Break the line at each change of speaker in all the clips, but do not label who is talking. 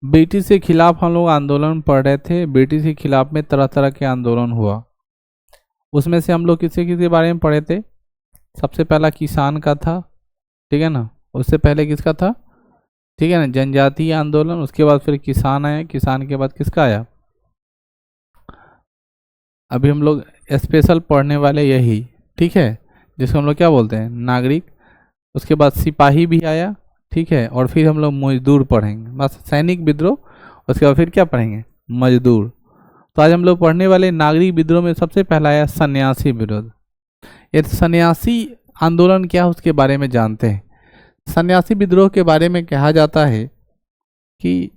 British के खिलाफ हम लोग आंदोलन पढ़ रहे थे। ब्रिटिश के खिलाफ में तरह तरह के आंदोलन हुआ। उसमें से हम लोग किसी किसी बारे में पढ़े थे। सबसे पहला किसान का था, ठीक है ना। उससे पहले किसका था, ठीक है ना, जनजातीय आंदोलन। उसके बाद फिर किसान आया। किसान के बाद किसका आया, अभी हम लोग स्पेशल पढ़ने वाले यही, ठीक है, जिसको हम लोग क्या बोलते हैं, नागरिक। उसके बाद सिपाही भी आया, ठीक है, और फिर हम लोग मजदूर पढ़ेंगे, बस सैनिक विद्रोह। उसके बाद फिर क्या पढ़ेंगे, मजदूर। तो आज हम लोग पढ़ने वाले नागरिक विद्रोह में सबसे पहला आया सन्यासी विरोध। ये सन्यासी आंदोलन क्या है उसके बारे में जानते हैं। सन्यासी विद्रोह के बारे में कहा जाता है कि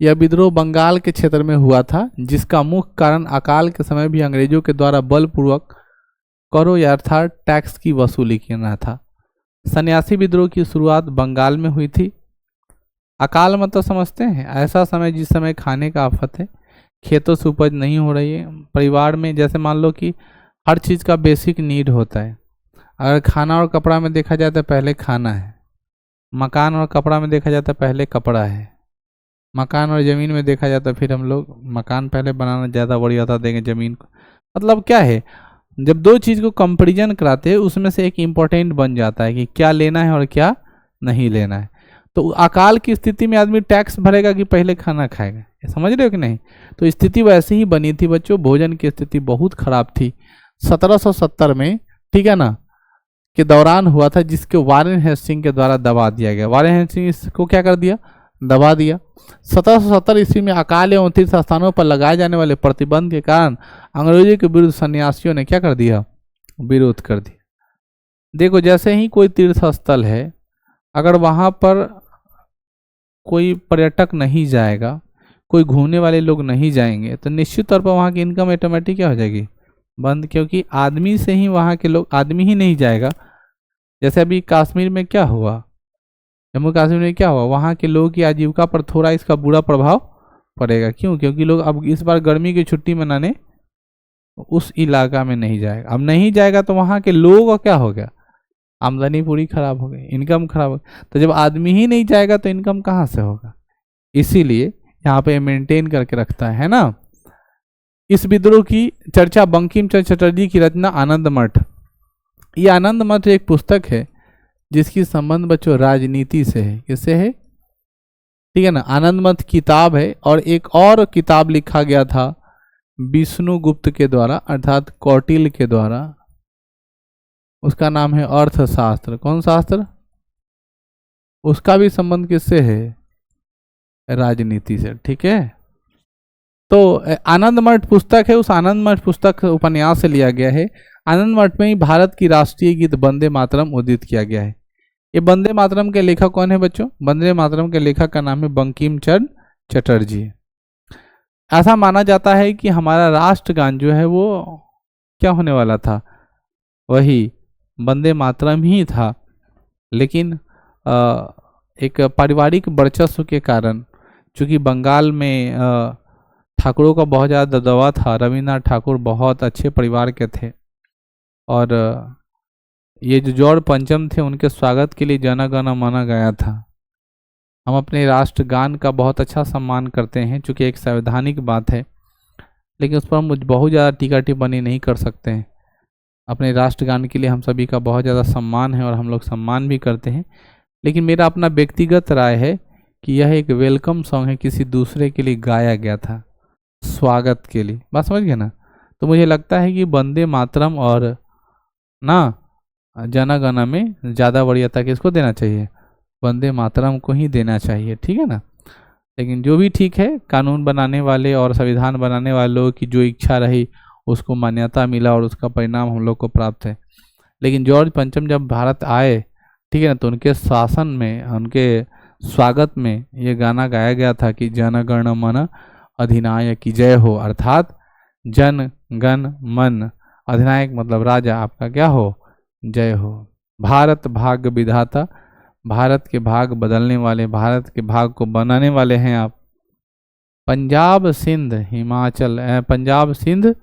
यह विद्रोह बंगाल के क्षेत्र में हुआ था, जिसका मुख्य कारण अकाल के समय भी अंग्रेजों के द्वारा बलपूर्वक करों या अर्थात टैक्स की वसूली करना था। सन्यासी विद्रोह की शुरुआत बंगाल में हुई थी। अकाल मतलब समझते हैं, ऐसा समय जिस समय खाने का आफत है, खेतों से उपज नहीं हो रही है, परिवार में जैसे मान लो कि हर चीज़ का बेसिक नीड होता है। अगर खाना और कपड़ा में देखा जाए तो पहले खाना है, मकान और कपड़ा में देखा जाता है पहले कपड़ा है, मकान और ज़मीन में देखा जाता है फिर हम लोग मकान पहले बनाना ज़्यादा बढ़िया था, देंगे ज़मीन को। मतलब क्या है, जब दो चीज़ को कंपैरिजन कराते हैं उसमें से एक इम्पोर्टेंट बन जाता है कि क्या लेना है और क्या नहीं लेना है। तो अकाल की स्थिति में आदमी टैक्स भरेगा कि पहले खाना खाएगा, समझ रहे हो कि नहीं। तो स्थिति वैसे ही बनी थी बच्चों, भोजन की स्थिति बहुत खराब थी। 1770 में, ठीक है ना, के दौरान हुआ था, जिसके वारेन हेस्टिंग के द्वारा दबा दिया गया। वारेन हेस्टिंग इसको क्या कर दिया, दबा दिया। 1770 ईस्वी में अकाल एवं तीर्थ स्थानों पर लगाए जाने वाले प्रतिबंध के कारण अंग्रेजों के विरुद्ध सन्यासियों ने क्या कर दिया, विरोध कर दिया। देखो जैसे ही कोई तीर्थ स्थल है, अगर वहाँ पर कोई पर्यटक नहीं जाएगा, कोई घूमने वाले लोग नहीं जाएंगे, तो निश्चित तौर पर वहाँ की इनकम ऑटोमेटिक क्या हो जाएगी, बंद। क्योंकि आदमी से ही वहाँ के लोग, आदमी ही नहीं जाएगा। जैसे अभी कश्मीर में क्या हुआ, जम्मू कश्मीर में क्या हुआ, वहाँ के लोगों की आजीविका पर थोड़ा इसका बुरा प्रभाव पड़ेगा। क्यों, क्योंकि लोग अब इस बार गर्मी की छुट्टी मनाने उस इलाका में नहीं जाएगा। अब नहीं जाएगा तो वहाँ के लोगों का क्या हो गया, आमदनी पूरी खराब हो गई, इनकम खराब हो गई। तो जब आदमी ही नहीं जाएगा तो इनकम कहाँ से होगा, इसीलिए यहाँ पे मेंटेन करके रखता है ना। इस विद्रोह की चर्चा बंकिम चंद्र चटर्जी की रचना आनंद मठ, ये आनंद मठ एक पुस्तक है जिसकी संबंध बच्चों राजनीति से है। किससे है, ठीक है ना, आनंद मठ किताब है। और एक और किताब लिखा गया था विष्णुगुप्त के द्वारा, अर्थात कौटिल्य के द्वारा, उसका नाम है अर्थशास्त्र। कौन शास्त्र, उसका भी संबंध किससे है, राजनीति से, ठीक है। तो आनंद मठ पुस्तक है, उस आनंद मठ पुस्तक उपन्यास से लिया गया है। आनंद मठ में ही भारत की राष्ट्रीय गीत वंदे मातरम उदित किया गया है। ये वंदे मातरम के लेखक कौन है बच्चों, वंदे मातरम के लेखक का नाम है बंकिम चंद्र चटर्जी। ऐसा माना जाता है कि हमारा राष्ट्रगान जो है वो क्या होने वाला था, वही वंदे मातरम ही था। लेकिन एक पारिवारिक वर्चस्व के कारण, चूँकि बंगाल में ठाकुरों का बहुत ज़्यादा दबदबा था, रविन्द्रनाथ ठाकुर बहुत अच्छे परिवार के थे, और ये जो जॉर्ज पंचम थे उनके स्वागत के लिए जन गण मन गाया था। हम अपने राष्ट्रगान का बहुत अच्छा सम्मान करते हैं, चूँकि एक संवैधानिक बात है, लेकिन उस पर हम बहुत ज़्यादा टीका टिप्पणी नहीं कर सकते हैं। अपने राष्ट्रगान के लिए हम सभी का बहुत ज़्यादा सम्मान है और हम लोग सम्मान भी करते हैं। लेकिन मेरा अपना व्यक्तिगत राय है कि यह एक वेलकम सॉन्ग है, किसी दूसरे के लिए गाया गया था, स्वागत के लिए, बात समझ गए ना। तो मुझे लगता है कि वंदे मातरम और ना जन गण में ज़्यादा वरीयता किसको देना चाहिए, वंदे मातरम को ही देना चाहिए, ठीक है ना। लेकिन जो भी ठीक है, कानून बनाने वाले और संविधान बनाने वाले लोगों की जो इच्छा रही उसको मान्यता मिला और उसका परिणाम हम लोग को प्राप्त है। लेकिन जॉर्ज पंचम जब भारत आए, ठीक है ना, तो उनके शासन में, उनके स्वागत में ये गाना गाया गया था कि जन गण मन अधिनायक की जय हो, अर्थात जन गण मन, अधिनायक मतलब राजा, आपका क्या हो, जय हो। भारत भाग्य विधाता, भारत के भाग बदलने वाले, भारत के भाग को बनाने वाले हैं आप। पंजाब सिंध हिमाचल, पंजाब सिंध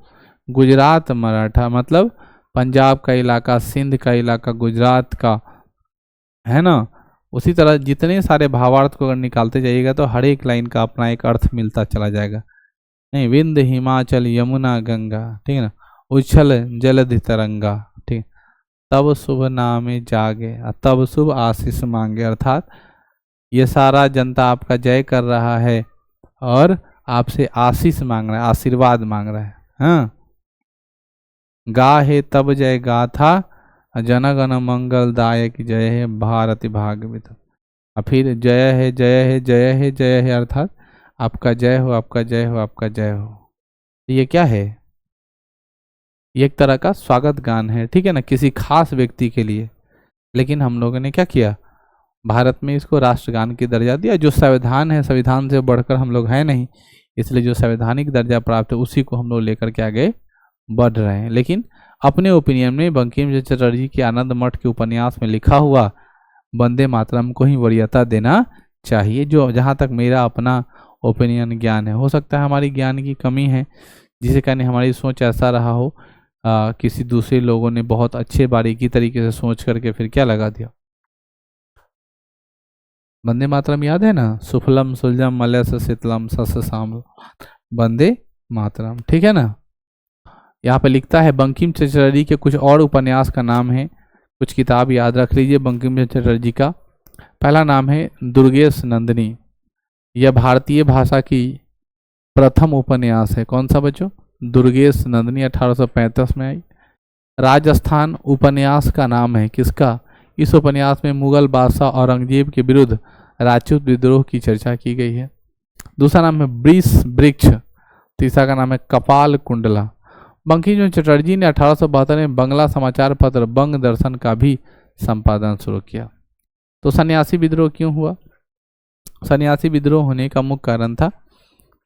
गुजरात मराठा, मतलब पंजाब का इलाका, सिंध का इलाका, गुजरात का है ना, उसी तरह जितने सारे भावार्थ को अगर निकालते जाइएगा तो हर एक लाइन का अपना एक अर्थ मिलता चला जाएगा। नहीं, विंध्य हिमाचल यमुना गंगा, ठीक है ना, उछल जलधि तरंगा, ठीक, तब शुभ नामे जागे तब शुभ आशीष मांगे, अर्थात ये सारा जनता आपका जय कर रहा है और आपसे आशीष मांग रहा है, आशीर्वाद मांग रहा है। हाँ, गा है तब जय गाथा जनगण मंगलदायक, जय है भारती भागवत। और फिर जय है जय है जय है जय है, अर्थात आपका जय हो, आपका जय हो, आपका जय हो। ये क्या है? ये एक तरह का स्वागत गान है, ठीक है ना, किसी खास व्यक्ति के लिए। लेकिन हम लोगों ने क्या किया, भारत में इसको राष्ट्रगान की दर्जा दिया। जो संविधान है, संविधान से बढ़कर हम लोग हैं नहीं, इसलिए जो संवैधानिक दर्जा प्राप्त है उसी को हम लोग लेकर के आगे बढ़ रहे हैं। लेकिन अपने ओपिनियन में बंकिम चंद्र चटर्जी के आनंद मठ के उपन्यास में लिखा हुआ वंदे मातरम को ही वरीयता देना चाहिए, जो जहाँ तक मेरा अपना ओपिनियन ज्ञान है। हो सकता है हमारी ज्ञान की कमी है, जिसे कारण हमारी सोच ऐसा रहा हो, किसी दूसरे लोगों ने बहुत अच्छे बारीकी तरीके से सोच करके फिर क्या लगा दिया। वंदे मातरम याद है ना, सुफलम सुलजम मलयस शीतलम सस्य श्यामल, वंदे मातरम, ठीक है ना। यहाँ पे लिखता है बंकिम चंद्र चटर्जी के कुछ और उपन्यास का नाम है, कुछ किताब याद रख लीजिए बंकिम चंद्र चटर्जी का। पहला नाम है दुर्गेश नंदिनी, यह भारतीय भाषा की प्रथम उपन्यास है। कौन सा बच्चों? दुर्गेश नंदिनी, 1835 में आई। राजस्थान उपन्यास का नाम है किसका? इस उपन्यास में मुगल बादशाह औरंगजेब के विरुद्ध राजपूत विद्रोह की चर्चा की गई है। दूसरा नाम है वृक्ष। तीसरा का नाम है कपाल कुंडला। बंकिम चंद्र चटर्जी ने 1872 में बंगला समाचार पत्र बंग दर्शन का भी संपादन शुरू किया। तो सन्यासी विद्रोह क्यों हुआ? सन्यासी विद्रोह होने का मुख्य कारण था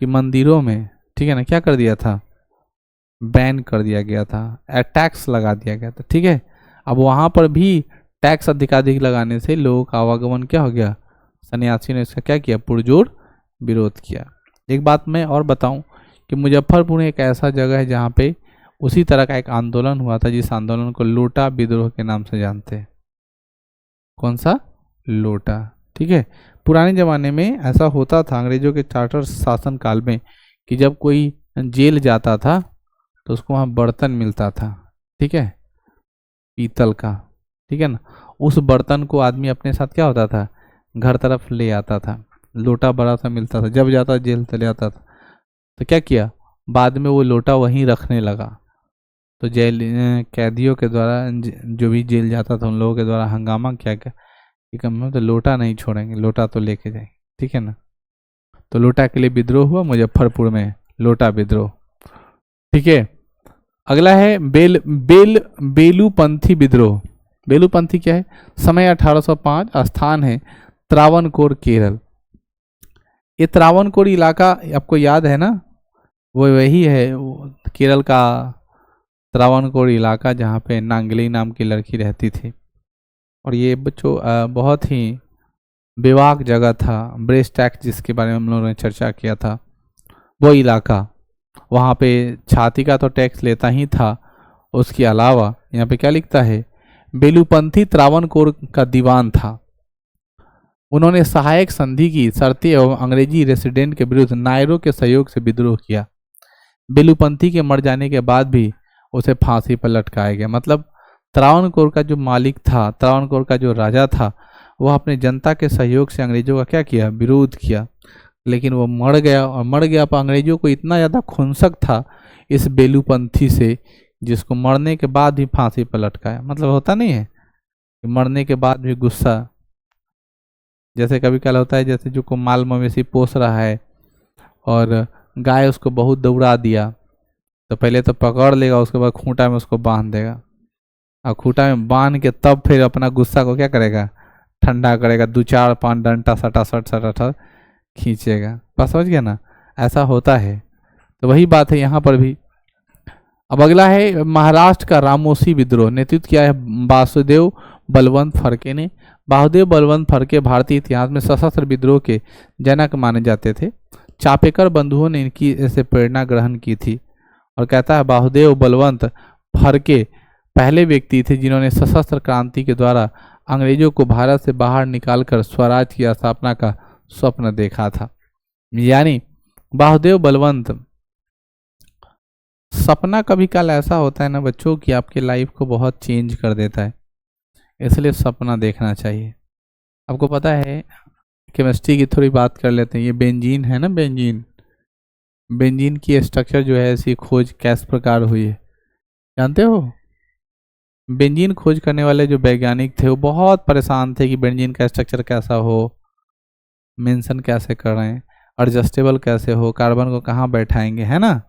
कि मंदिरों में, ठीक है ना, क्या कर दिया था, बैन कर दिया गया था, टैक्स लगा दिया गया था, ठीक है। अब वहाँ पर भी टैक्स अधिकाधिक लगाने से लोगों का आवागमन क्या हो गया, सन्यासी ने इसका क्या किया, पुरजोर विरोध किया। एक बात मैं और बताऊं कि मुजफ्फरपुर एक ऐसा जगह है जहाँ पे उसी तरह का एक आंदोलन हुआ था, जिस आंदोलन को लोटा विद्रोह के नाम से जानते हैं। कौन सा? लोटा, ठीक है। पुराने ज़माने में ऐसा होता था अंग्रेजों के चार्टर शासन काल में कि जब कोई जेल जाता था तो उसको वहाँ बर्तन मिलता था, ठीक है, पीतल का, ठीक है ना। उस बर्तन को आदमी अपने साथ क्या होता था, घर तरफ ले आता था। लोटा बड़ा सा मिलता था, जब जाता जेल चले आता था। तो क्या किया, बाद में वो लोटा वहीं रखने लगा। तो जेल कैदियों के द्वारा, जो भी जेल जाता था उन लोगों के द्वारा हंगामा किया गया कि कम में तो लोटा नहीं छोड़ेंगे, लोटा तो लेके जाएंगे, ठीक है ना। तो लोटा के लिए विद्रोह हुआ मुजफ्फरपुर में, लोटा विद्रोह, ठीक है। अगला है बेलूपंथी विद्रोह। बेलूपंथी क्या है? समय 1805, स्थान है त्रावणकोर, केरल। ये त्रावणकोर इलाका आपको याद है ना, वो वही है केरल का त्रावणकोर इलाका जहाँ पे नांगली नाम की लड़की रहती थी। और ये बच्चों बहुत ही बेबाक जगह था। ब्रेस्ट टैक्स जिसके बारे में हम लोगों ने चर्चा किया था, वो इलाका, वहाँ पे छाती का तो टैक्स लेता ही था। उसके अलावा यहाँ पे क्या लिखता है, बेलूपंथी त्रावणकोर का दीवान था। उन्होंने सहायक संधि की शर्तें एवं अंग्रेजी रेसिडेंट के विरुद्ध नायरों के सहयोग से विद्रोह किया। बेलूपंथी के मर जाने के बाद भी उसे फांसी पर लटकाया गया। मतलब त्रावणकोर का जो मालिक था, त्रावणकोर का जो राजा था, वह अपने जनता के सहयोग से अंग्रेजों का क्या किया, विरोध किया। लेकिन वो मर गया, और मर गया पर अंग्रेजों को इतना ज़्यादा खुनसक था इस बेलूपंथी से, जिसको मरने के बाद भी फांसी पर लटकाया। मतलब होता नहीं है कि मरने के बाद भी गुस्सा, जैसे कभी कल होता है, जैसे जो को माल मवेशी पोस रहा है और गाय उसको बहुत दौड़ा दिया, तो पहले तो पकड़ लेगा, उसके बाद खूंटा में उसको बांध देगा, और खूंटा में बांध के तब फिर अपना गुस्सा को क्या करेगा, ठंडा करेगा, 2-4-5 डंडा सटा खींचेगा। बस समझ गया ना, ऐसा होता है। तो वही बात है यहाँ पर भी। अब अगला है महाराष्ट्र का रामोसी विद्रोह। नेतृत्व किया है वासुदेव बलवंत फड़के ने। वासुदेव बलवंत फड़के भारतीय इतिहास में सशस्त्र विद्रोह के जनक माने जाते थे। चापेकर बंधुओं ने इनकी ऐसे प्रेरणा ग्रहण की थी। और कहता है वासुदेव बलवंत फड़के पहले व्यक्ति थे जिन्होंने सशस्त्र क्रांति के द्वारा अंग्रेजों को भारत से बाहर निकालकर स्वराज की स्थापना का स्वप्न देखा था। यानी वासुदेव बलवंत सपना कभी काल ऐसा होता है ना बच्चों कि आपके लाइफ को बहुत चेंज कर देता है, इसलिए सपना देखना चाहिए। आपको पता है, केमिस्ट्री की थोड़ी बात कर लेते हैं। ये बेंजीन है ना, बेंजीन की स्ट्रक्चर जो है ऐसी खोज किस प्रकार हुई है जानते हो? बेंजीन खोज करने वाले जो वैज्ञानिक थे वो बहुत परेशान थे कि बेंजीन का स्ट्रक्चर कैसा हो, मेंशन कैसे कर रहे हैं, एडजस्टेबल कैसे हो, कार्बन को कहाँ बैठाएंगे, है ना।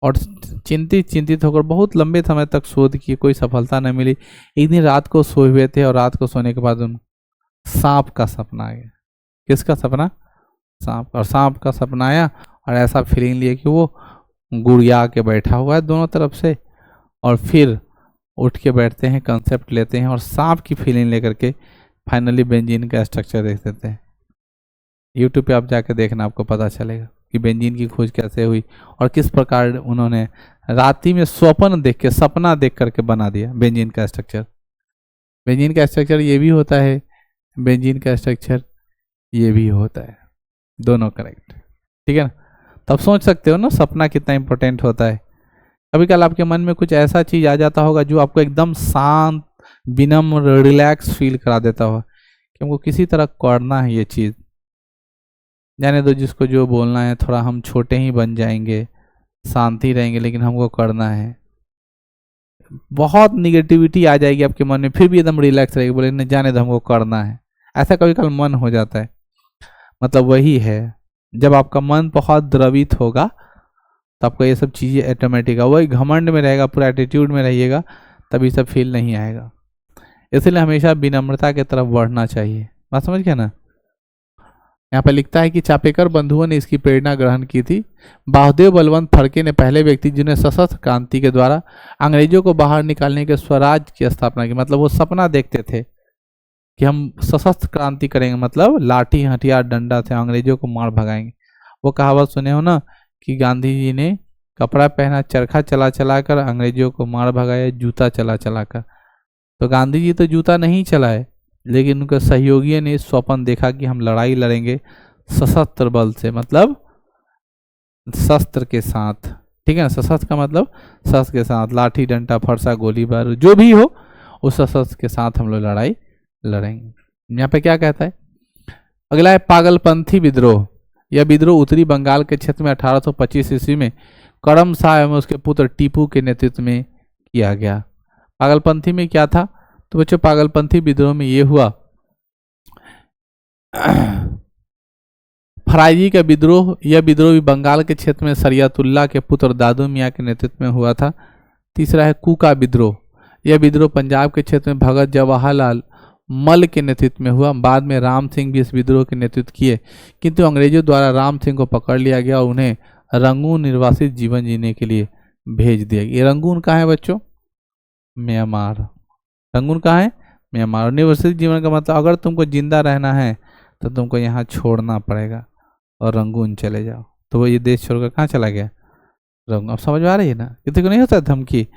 और चिंतित होकर बहुत लंबे समय तक शोध की, कोई सफलता नहीं मिली। एक दिन रात को सोए हुए थे और रात को सोने के बाद उन सांप का सपना आ गया। किसका सपना? सांप। और सांप का सपना आया और ऐसा फीलिंग लिया कि वो गुड़िया के बैठा हुआ है दोनों तरफ से, और फिर उठ के बैठते हैं, कंसेप्ट लेते हैं और सांप की फीलिंग लेकर के फाइनली बेंजीन का स्ट्रक्चर देख देते हैं। यूट्यूब पे आप जाके देखना, आपको पता चलेगा कि बेंजीन की खोज कैसे हुई और किस प्रकार उन्होंने रात्रि में स्वप्न देख के, सपना देख करके बना दिया बेंजीन का स्ट्रक्चर। बेंजीन का स्ट्रक्चर ये भी होता है, बेंजीन का स्ट्रक्चर ये भी होता है, दोनों करेक्ट, ठीक है ना। तब सोच सकते हो ना सपना कितना इंपॉर्टेंट होता है। कभी कल आपके मन में कुछ ऐसा चीज आ जाता होगा जो आपको एकदम शांत, विनम्र, रिलैक्स फील करा देता होगा कि हमको किसी तरह करना है ये चीज़। जाने दो जिसको जो बोलना है, थोड़ा हम छोटे ही बन जाएंगे, शांति रहेंगे, लेकिन हमको करना है। बहुत निगेटिविटी आ जाएगी आपके मन में, फिर भी एकदम रिलैक्स रहेगी, बोले नहीं जाने दो हमको करना है। ऐसा कभी कल मन हो जाता है। मतलब वही है, जब आपका मन बहुत द्रवित होगा तो आपको ये सब चीज़ें ऑटोमेटिक, वही घमंड में रहेगा, पूरा एटीट्यूड में रहिएगा, तभी सब फील नहीं आएगा। इसलिए हमेशा विनम्रता की तरफ बढ़ना चाहिए। बात समझ गया ना। यहाँ पे लिखता है कि चापेकर बंधुओं ने इसकी प्रेरणा ग्रहण की थी। वासुदेव बलवंत फड़के ने पहले व्यक्ति जिन्हें सशस्त्र क्रांति के द्वारा अंग्रेजों को बाहर निकालने के स्वराज की स्थापना की। मतलब वो सपना देखते थे कि हम सशस्त्र क्रांति करेंगे, मतलब लाठी हथियार डंडा से अंग्रेजों को मार भगाएंगे। वो कहावत सुने हो ना कि गांधी जी ने कपड़ा पहना चरखा चला चला कर अंग्रेजों को मार भगाया जूता चला चला कर। तो गांधी जी तो जूता नहीं चलाए, लेकिन उनके सहयोगियों ने स्वप्न देखा कि हम लड़ाई लड़ेंगे सशस्त्र बल से, मतलब शस्त्र के साथ, ठीक है ना। सशस्त्र का मतलब शस्त्र के साथ, लाठी डंडा फरसा गोली बारूद जो भी हो, उस शस्त्र के साथ हम लोग लड़ाई लड़ेंगे। यहाँ पे क्या कहता है? अगला है पागलपंथी विद्रोह। यह विद्रोह उत्तरी बंगाल के क्षेत्र में 1825 ईस्वी में करम शाह एवं उसके पुत्र टीपू के नेतृत्व में किया गया। पागलपंथी में क्या था? तो बच्चों पागलपंथी विद्रोह में ये हुआ, फराइजी का विद्रोह। यह विद्रोह भी बंगाल के क्षेत्र में शरियतुल्लाह के पुत्र दादू मियाँ के नेतृत्व में हुआ था। तीसरा है कूका विद्रोह। यह विद्रोह पंजाब के क्षेत्र में भगत जवाहरलाल मल के नेतृत्व में हुआ। बाद में राम सिंह भी इस विद्रोह के नेतृत्व किए, किंतु अंग्रेजों द्वारा राम सिंह को पकड़ लिया गया और उन्हें रंगून निर्वासित जीवन जीने के लिए भेज दिया गया। ये रंगून कहाँ है बच्चों? म्यांमार। रंगून कहाँ है? म्यांमार। निर्वासित जीवन का मतलब अगर तुमको जिंदा रहना है तो तुमको यहाँ छोड़ना पड़ेगा और रंगून चले जाओ। तो वो ये देश छोड़कर कहाँ चला गया? रंगून। अब समझ में आ रही है ना? किसी को नहीं होता धमकी,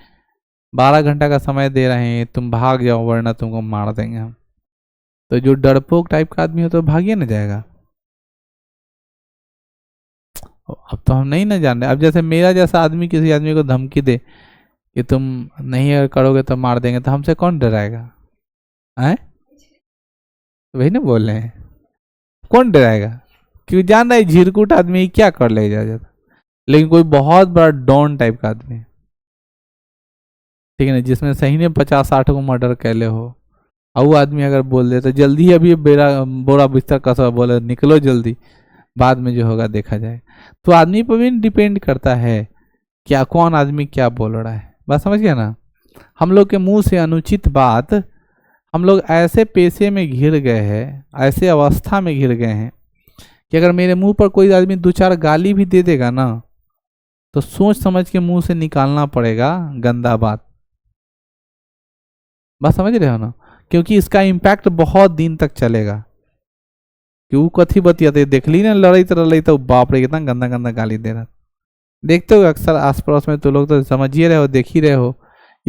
12 घंटा का समय दे रहे हैं, तुम भाग जाओ वरना तुमको मार देंगे हम। तो जो डरपोक टाइप का आदमी हो तो भागिए ना जाएगा। अब तो हम नहीं ना जान रहे। अब जैसे मेरा जैसा आदमी किसी आदमी को धमकी दे कि तुम नहीं अगर करोगे तो मार देंगे, तो हमसे कौन डराएगा? हैं? वही ना बोल रहे हैं, कौन डराएगा? क्योंकि जान रहा है झिरकुट आदमी क्या कर ले जाता। लेकिन कोई बहुत बड़ा डॉन टाइप का आदमी, ठीक है ना, जिसमें सही ने 50-60 को मर्डर कैले हो, और वो आदमी अगर बोल दे तो जल्दी ही अभी बोरा बिस्तर कसा बोले निकलो जल्दी, बाद में जो होगा देखा जाए। तो आदमी पर भी डिपेंड करता है क्या कौन आदमी क्या बोल रहा है। बात समझ गया ना। हम लोग के मुंह से अनुचित बात, हम लोग ऐसे पेशे में घिर गए हैं, ऐसे अवस्था में घिर गए हैं कि अगर मेरे मुंह पर कोई आदमी 2-4 गाली भी दे देगा ना, तो सोच समझ के मुंह से निकालना पड़ेगा गंदा बात। बात समझ रहे हो ना? क्योंकि इसका इम्पैक्ट बहुत दिन तक चलेगा। क्यों कथी बतियाते देख ली ना, लड़ाई तो लड़ाई तो बाप रे कितना गंदा गंदा गाली दे रहा। देखते हो अक्सर आस पड़ोस में, तो लोग तो समझिए रहे हो, देख ही रहे हो,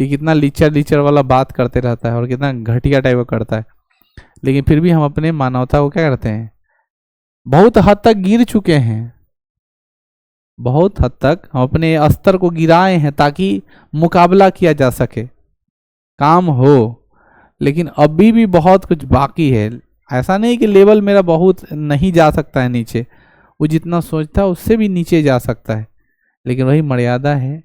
ये कितना लीचर लीचर वाला बात करते रहता है और कितना घटिया टाइप का करता है, लेकिन फिर भी हम अपने मानवता को क्या करते हैं, बहुत हद तक गिर चुके हैं, बहुत हद तक हम अपने स्तर को गिराए हैं ताकि मुकाबला किया जा सके, काम हो। लेकिन अभी भी बहुत कुछ बाकी है। ऐसा नहीं कि लेवल मेरा बहुत नहीं जा सकता है नीचे, वो जितना सोचता है उससे भी नीचे जा सकता है, लेकिन वही मर्यादा है,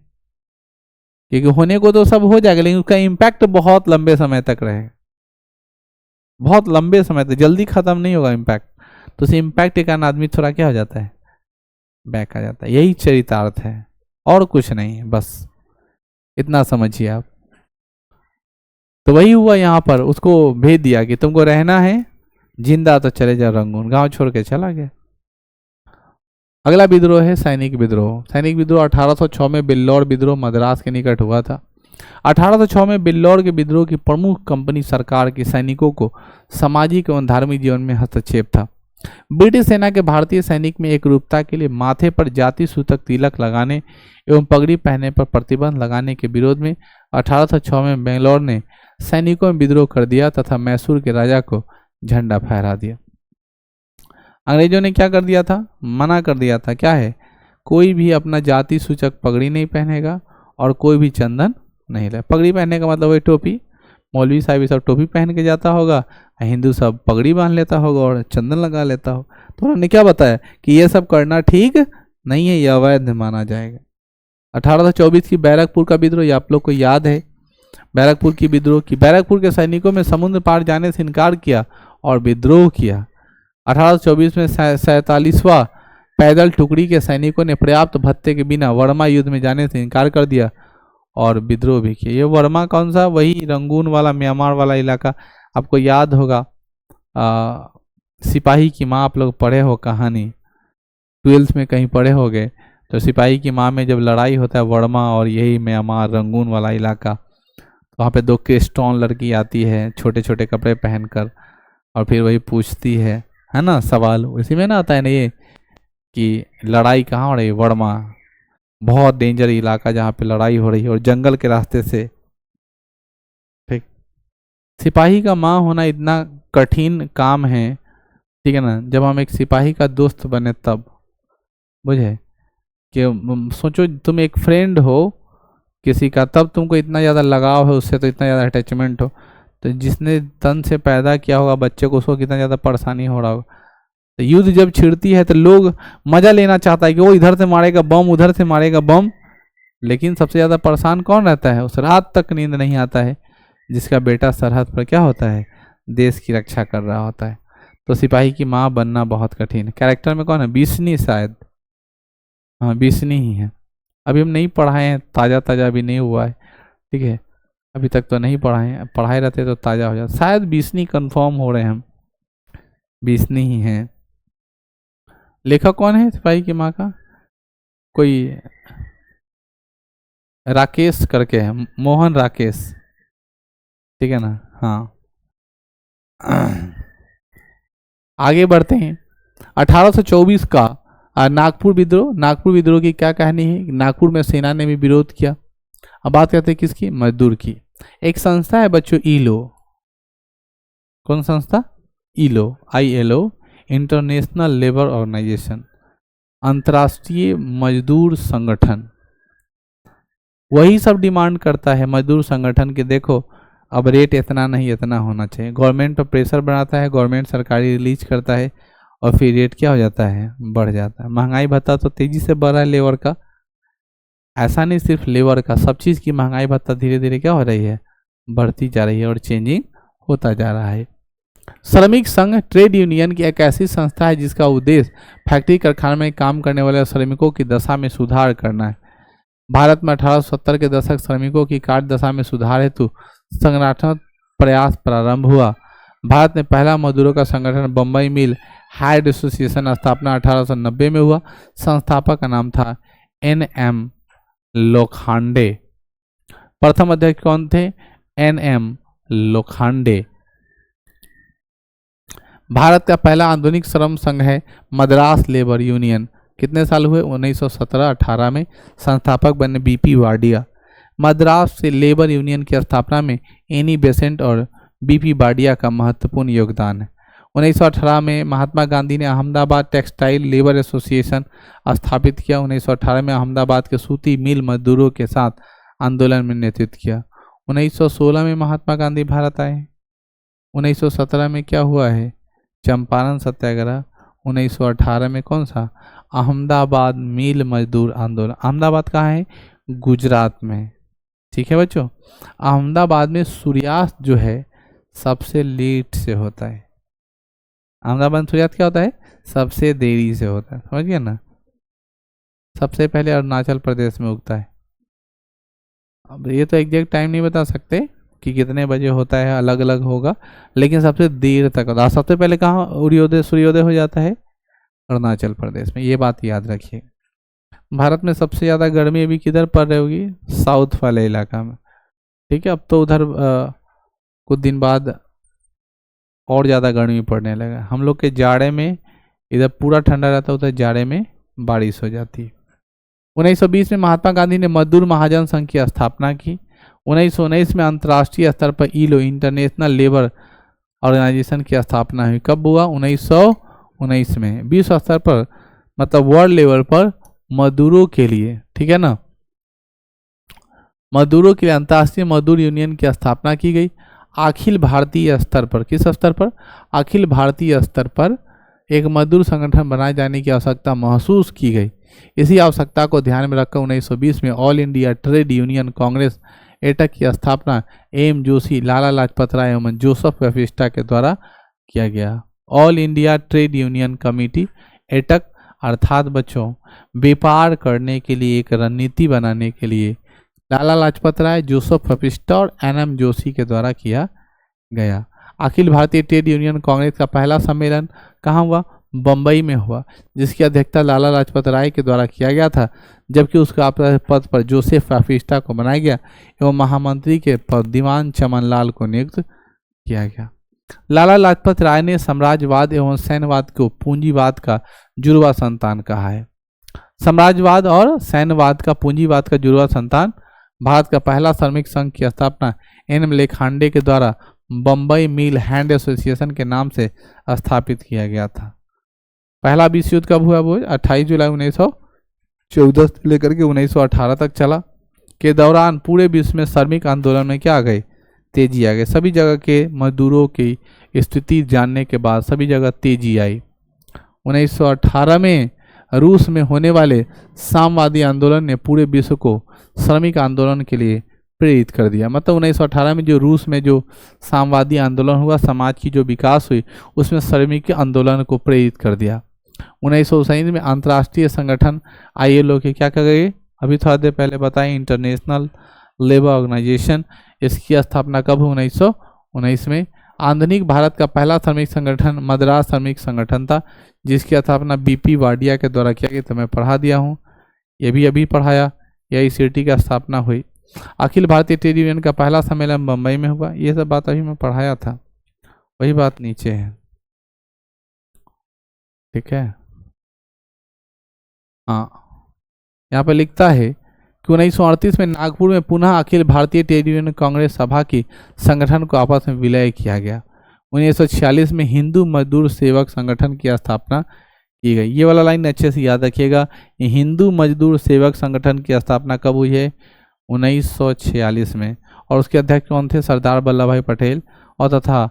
क्योंकि होने को तो सब हो जाएगा लेकिन उसका इम्पैक्ट बहुत लंबे समय तक रहेगा, बहुत लंबे समय तक, जल्दी खत्म नहीं होगा इम्पैक्ट। तो उस इम्पैक्ट के कारण आदमी थोड़ा क्या हो जाता है, बैक आ जाता है। यही चरितार्थ है और कुछ नहीं है, बस इतना समझिए आप। तो वही हुआ यहाँ पर, उसको भेज दिया कि तुमको रहना है जिंदा तो चले जाओ रंगून, गांव छोड़ के चला गया। अगला विद्रोह है सैनिक विद्रोह। सैनिक विद्रोह 1806 में बिल्लौर विद्रोह मद्रास के निकट हुआ था। 1806 में बिल्लौर के विद्रोह की प्रमुख कंपनी सरकार के सैनिकों को सामाजिक एवं धार्मिक जीवन में हस्तक्षेप था। ब्रिटिश सेना के भारतीय सैनिक में एक रूपता के लिए माथे पर जाति सूचक तिलक लगाने एवं पगड़ी पहनने पर प्रतिबंध लगाने के विरोध में 1806 में बेंगलौर ने सैनिकों में विद्रोह कर दिया तथा मैसूर के राजा को झंडा फहरा दिया। अंग्रेजों ने क्या कर दिया था, मना कर दिया था, क्या है, कोई भी अपना जाति सूचक पगड़ी नहीं पहनेगा और कोई भी चंदन नहीं ले। पगड़ी पहनने का मतलब वही टोपी, मौलवी साहब ये सब टोपी पहन के जाता होगा, हिंदू सब पगड़ी बांध लेता होगा और चंदन लगा लेता हो। तो उन्होंने क्या बताया कि ये सब करना ठीक नहीं है, यह अवैध माना जाएगा। 1824 की बैरकपुर का विद्रोह, ये आप लोग को याद है, बैरकपुर की विद्रोह की, बैरकपुर के सैनिकों में समुद्र पार जाने से इनकार किया और विद्रोह किया। 1824 में 47वां पैदल टुकड़ी के सैनिकों ने पर्याप्त भत्ते के बिना वर्मा युद्ध में जाने से इनकार कर दिया और विद्रोह भी किया। ये वर्मा कौन सा, वही रंगून वाला, म्यांमार वाला इलाका, आपको याद होगा। सिपाही की माँ, आप लोग पढ़े हो कहानी, 12th में कहीं पढ़े हो गए, तो सिपाही की माँ में जब लड़ाई होता है वर्मा और यही म्यांमार रंगून वाला इलाका, वहाँ पे 2 क्रिस्टोन लड़की आती है छोटे छोटे कपड़े पहनकर और फिर वही पूछती है ना सवाल, उसी में ना आता है ना ये कि लड़ाई कहाँ हो रही है, वर्मा, बहुत डेंजर इलाका जहाँ पे लड़ाई हो रही है और जंगल के रास्ते से। ठीक, सिपाही का माँ होना इतना कठिन काम है, ठीक है ना। जब हम एक सिपाही का दोस्त बने तब, बुझे, कि सोचो तुम एक फ्रेंड हो किसी का, तब तुमको इतना ज़्यादा लगाव है उससे, तो इतना ज़्यादा अटैचमेंट हो, तो जिसने तन से पैदा किया होगा बच्चे को, उसको कितना ज़्यादा परेशानी हो रहा होगा। तो युद्ध जब छिड़ती है तो लोग मज़ा लेना चाहता है कि वो इधर से मारेगा बम, उधर से मारेगा बम, लेकिन सबसे ज़्यादा परेशान कौन रहता है, उस रात तक नींद नहीं आता है जिसका बेटा सरहद पर क्या होता है, देश की रक्षा कर रहा होता है। तो सिपाही की माँ बनना बहुत कठिन है। कैरेक्टर में कौन है, बिस्नी शायद, हाँ बिस्नी ही है। अभी हम नहीं पढ़ाए हैं, ताज़ा ताज़ा अभी नहीं हुआ है, ठीक है, अभी तक तो नहीं पढ़ाए हैं, पढ़ाए रहते तो ताज़ा हो जाता। शायद बिस्नी कंफर्म हो रहे हैं हम, बिस्नी ही हैं। लेखक कौन है सिपाही की माँ का, कोई राकेश करके है, मोहन राकेश, ठीक है ना। हाँ आगे बढ़ते हैं। 1824 का नागपुर विद्रोह। नागपुर विद्रोह की क्या कहानी है, नागपुर में सेना ने भी विरोध किया। अब बात करते हैं किसकी, मजदूर की। एक संस्था है बच्चों, ईलो, कौन संस्था, ILO, ILO, international labour organisation, अंतर्राष्ट्रीय मजदूर संगठन। वही सब डिमांड करता है मजदूर संगठन के, देखो अब रेट इतना नहीं इतना होना चाहिए। गवर्नमेंट पर प्रेशर बनाता है, गवर्नमेंट सरकारी रिलीज करता है और फिर रेट क्या हो जाता है, बढ़ जाता है। महंगाई भत्ता तो तेजी से बढ़ रहा है लेबर का, ऐसा नहीं सिर्फ लेबर का, सब चीज़ की महंगाई भत्ता धीरे धीरे क्या हो रही है, बढ़ती जा रही है और चेंजिंग होता जा रहा है। श्रमिक संघ ट्रेड यूनियन की एक ऐसी संस्था है जिसका उद्देश्य फैक्ट्री कारखाने में काम करने वाले श्रमिकों की दशा में सुधार करना है। भारत में 1870 के दशक श्रमिकों की कार्य दशा में सुधार हेतु संगठनात्मक प्रयास प्रारंभ हुआ। भारत में पहला मजदूरों का संगठन बम्बई मिल हाइड एसोसिएशन स्थापना 1890 में हुआ। संस्थापक का नाम था NM लोखंडे। प्रथम अध्यक्ष कौन थे, NM लोखंडे। भारत का पहला आधुनिक श्रम संघ है मद्रास लेबर यूनियन। कितने साल हुए, 1917-18 में। संस्थापक बने BP वाडिया। मद्रास से लेबर यूनियन की स्थापना में एनी बेसेंट और बीपी बाडिया का महत्वपूर्ण योगदान है। 1918 में महात्मा गांधी ने अहमदाबाद टेक्सटाइल लेबर एसोसिएशन स्थापित किया। 1918 में अहमदाबाद के सूती मिल मजदूरों के साथ आंदोलन में नेतृत्व किया। 1916 में महात्मा गांधी भारत आए। 1917 में क्या हुआ है? चंपारण सत्याग्रह। 1918 में कौन सा? अहमदाबाद मिल मजदूर आंदोलन। अहमदाबाद कहाँ है? गुजरात में। ठीक है बच्चों, अहमदाबाद में सूर्यास्त जो है सबसे लेट से होता है। अहमदाबाद में सूर्यास्त क्या होता है? सबसे देरी से होता है, समझ गए ना। सबसे पहले अरुणाचल प्रदेश में उगता है। अब ये तो एग्जैक्ट टाइम नहीं बता सकते कि कितने बजे होता है, अलग अलग होगा, लेकिन सबसे देर तक होता है। सबसे पहले कहाँ सूर्योदय हो जाता है? अरुणाचल प्रदेश में। ये बात याद रखिए। भारत में सबसे ज़्यादा गर्मी अभी किधर पड़ रही होगी? साउथ वाले इलाका में। ठीक है, अब तो उधर कुछ दिन बाद और ज़्यादा गर्मी पड़ने लगा। हम लोग के जाड़े में इधर पूरा ठंडा रहता है, उधर जाड़े में बारिश हो जाती है। 1920 में महात्मा गांधी ने मजदूर महाजन संघ की स्थापना की। 1919 में अंतर्राष्ट्रीय स्तर पर ILO इंटरनेशनल लेबर ऑर्गेनाइजेशन की स्थापना हुई। कब हुआ? 1919 में। विश्व स्तर पर मतलब वर्ल्ड लेवल पर मजदूरों के लिए, ठीक है ना, मजदूरों के लिए अंतर्राष्ट्रीय मजदूर यूनियन की स्थापना की गई। अखिल भारतीय स्तर पर, किस स्तर पर? अखिल भारतीय स्तर पर एक मजदूर संगठन बनाए जाने की आवश्यकता महसूस की गई। इसी आवश्यकता को ध्यान में रखकर 1920 में all India trade union Congress AITUC की स्थापना एम जोशी, लाला लाजपत राय एवं जोसेफ वेफिस्टा के द्वारा किया गया। All India trade union committee AITUC अर्थात बच्चों व्यापार करने के लिए एक रणनीति बनाने के लिए लाला लाजपत राय, जोसेफ वेफिस्टा और NM जोशी के द्वारा किया गया। अखिल भारतीय ट्रेड यूनियन कांग्रेस का पहला सम्मेलन कहाँ हुआ? बम्बई में हुआ, जिसकी अध्यक्षता लाला लाजपत राय के द्वारा किया गया था, जबकि उसका पद पर जोसेफ वेफिस्टा को बनाया गया एवं महामंत्री के पद दीवान चमन लाल को नियुक्त किया गया। लाला लाजपत राय ने साम्राज्यवाद एवं सैन्यवाद को पूंजीवाद का जुड़वा संतान कहा है। साम्राज्यवाद और सैन्यवाद का पूंजीवाद का जुड़वा संतान भारत का पहला श्रमिक संघ की स्थापना N. लेखांडे के द्वारा बम्बई मिल हैंड एसोसिएशन के नाम से स्थापित किया गया था। पहला विश्व युद्ध कब हुआ? वो 28 जुलाई 1914 से लेकर के 1918 तक चला। के दौरान पूरे विश्व में श्रमिक आंदोलन में क्या आ गए? तेजी आ गई। सभी जगह के मजदूरों की स्थिति जानने के बाद सभी जगह तेजी आई। 1918 में रूस में होने वाले साम्यवादी आंदोलन ने पूरे विश्व को श्रमिक आंदोलन के लिए प्रेरित कर दिया। मतलब 1918 में जो रूस में जो साम्यवादी आंदोलन हुआ, समाज की जो विकास हुई, उसमें श्रमिक आंदोलन को प्रेरित कर दिया। 1919 में अंतर्राष्ट्रीय संगठन ILO के क्या कर गए? अभी थोड़ा देर पहले बताएं, इंटरनेशनल लेबर ऑर्गेनाइजेशन। इसकी स्थापना कब हुई? 1919 में। आधुनिक भारत का पहला श्रमिक संगठन मद्रास श्रमिक संगठन था, जिसकी स्थापना BP वाडिया के द्वारा किया गया। तो मैं पढ़ा दिया हूँ, ये भी अभी पढ़ाया। AICTE की स्थापना हुई। अखिल भारतीय ट्रेड यूनियन का पहला सम्मेलन बम्बई में हुआ। ये सब बात अभी मैं पढ़ाया था, वही बात नीचे है, ठीक है। हाँ, यहाँ पे लिखता है कि 1938 में नागपुर में पुनः अखिल भारतीय ट्रेड यूनियन कांग्रेस सभा की संगठन को आपस में विलय किया गया। 1946 में हिंदू मजदूर सेवक संगठन की स्थापना की गई। ये वाला लाइन अच्छे से याद रखिएगा। हिंदू मजदूर सेवक संगठन की स्थापना कब हुई है? 1946 में। और उसके अध्यक्ष कौन थे? सरदार वल्लभ भाई पटेल। और तथा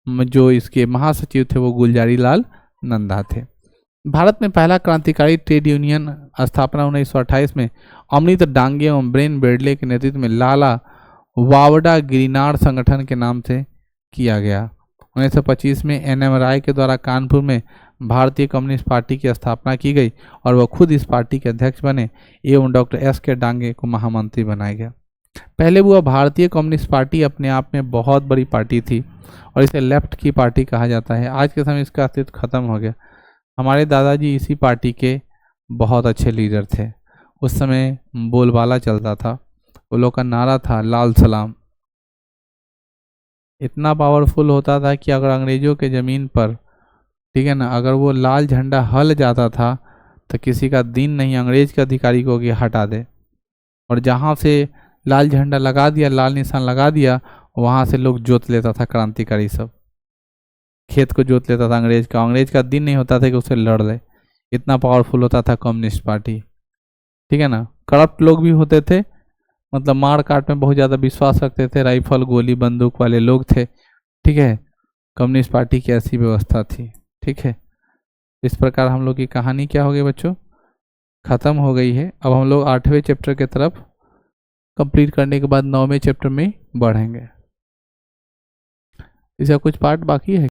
जो इसके महासचिव थे वो गुलजारी लाल नंदा थे। भारत में पहला क्रांतिकारी ट्रेड यूनियन स्थापना 1928 में अमृत डांगे एवं ब्रेन बेडले के नेतृत्व में लाला वावडा गिरनार संगठन के नाम से किया गया। 1925 में NM राय के द्वारा कानपुर में भारतीय कम्युनिस्ट पार्टी की स्थापना की गई और वह खुद इस पार्टी के अध्यक्ष बने एवं डॉक्टर SK डांगे को महामंत्री बनाया गया। पहले वह भारतीय कम्युनिस्ट पार्टी अपने आप में बहुत बड़ी पार्टी थी और इसे लेफ्ट की पार्टी कहा जाता है। आज के समय इसका अस्तित्व खत्म हो गया। हमारे दादाजी इसी पार्टी के बहुत अच्छे लीडर थे। उस समय बोलबाला चलता था, वो लोग का नारा था लाल सलाम। इतना पावरफुल होता था कि अगर अंग्रेजों के ज़मीन पर, ठीक है ना, अगर वो लाल झंडा हल जाता था तो किसी का दिन नहीं अंग्रेज के अधिकारी को कि हटा दे। और जहाँ से लाल झंडा लगा दिया, लाल निशान लगा दिया, वहाँ से लोग जोत लेता था, क्रांतिकारी सब खेत को जोत लेता था अंग्रेज का। अंग्रेज का दिन नहीं होता था कि उसे लड़ ले, इतना पावरफुल होता था कम्युनिस्ट पार्टी, ठीक है ना। करप्ट लोग भी होते थे, मतलब मार काट में बहुत ज़्यादा विश्वास रखते थे, राइफल गोली बंदूक वाले लोग थे, ठीक है। कम्युनिस्ट पार्टी की ऐसी व्यवस्था थी, ठीक है। इस प्रकार हम लोग की कहानी क्या हो गई बच्चों, ख़त्म हो गई है। अब हम लोग 8वें चैप्टर की तरफ कंप्लीट करने के बाद 9वें चैप्टर में बढ़ेंगे। इसका कुछ पार्ट बाकी है।